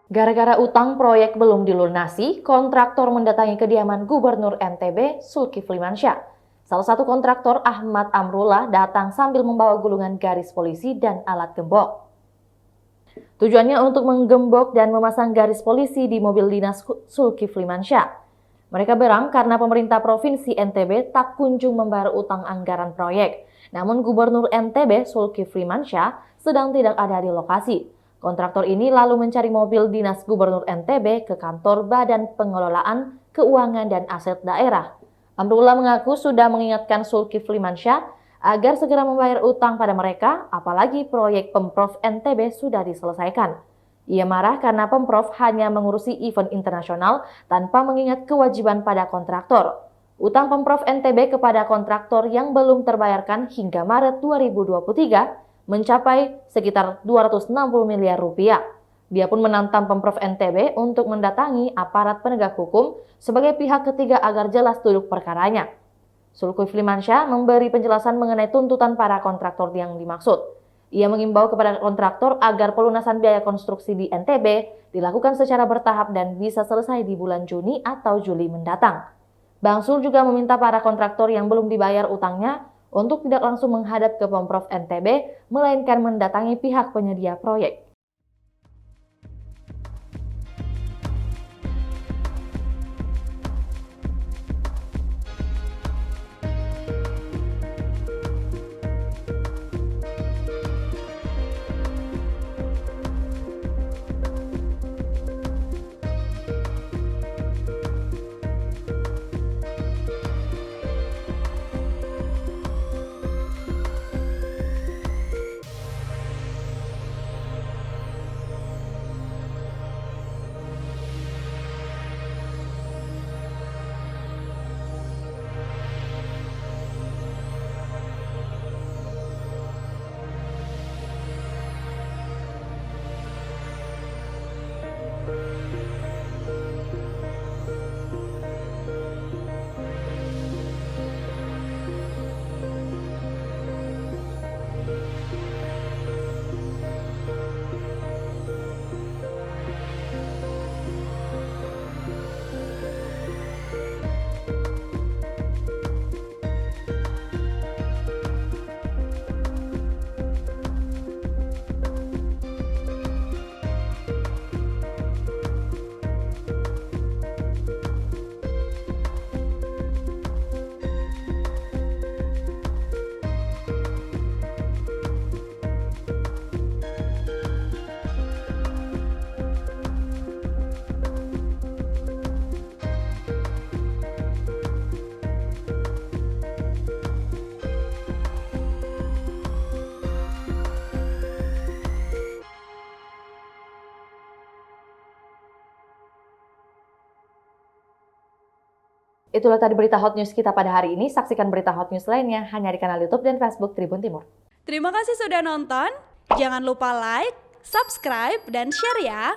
Gara-gara utang proyek belum dilunasi, kontraktor mendatangi kediaman Gubernur NTB, Zulkifli Mansyah. Salah satu kontraktor, Ahmad Amrullah, datang sambil membawa gulungan garis polisi dan alat gembok. Tujuannya untuk menggembok dan memasang garis polisi di mobil dinas Zulkifli Mansyah. Mereka berang karena pemerintah Provinsi NTB tak kunjung membayar utang anggaran proyek. Namun Gubernur NTB, Zulkifli Mansyah, sedang tidak ada di lokasi. Kontraktor ini lalu mencari mobil dinas Gubernur NTB ke kantor Badan Pengelolaan Keuangan dan Aset Daerah. Amrullah mengaku sudah mengingatkan Zulkifli Mansyah agar segera membayar utang pada mereka, apalagi proyek Pemprov NTB sudah diselesaikan. Ia marah karena Pemprov hanya mengurusi event internasional tanpa mengingat kewajiban pada kontraktor. Utang Pemprov NTB kepada kontraktor yang belum terbayarkan hingga Maret 2023 mencapai sekitar 260 miliar rupiah. Dia pun menantang Pemprov NTB untuk mendatangi aparat penegak hukum sebagai pihak ketiga agar jelas duduk perkaranya. Zulkifli Mansyah memberi penjelasan mengenai tuntutan para kontraktor yang dimaksud. Ia mengimbau kepada kontraktor agar pelunasan biaya konstruksi di NTB dilakukan secara bertahap dan bisa selesai di bulan Juni atau Juli mendatang. Bang Zul juga meminta para kontraktor yang belum dibayar utangnya untuk tidak langsung menghadap ke Pemprov NTB, melainkan mendatangi pihak penyedia proyek. Itulah tadi berita hot news kita pada hari ini. Saksikan berita hot news lainnya hanya di kanal YouTube dan Facebook Tribun Timur. Terima kasih sudah nonton. Jangan lupa like, subscribe, dan share ya.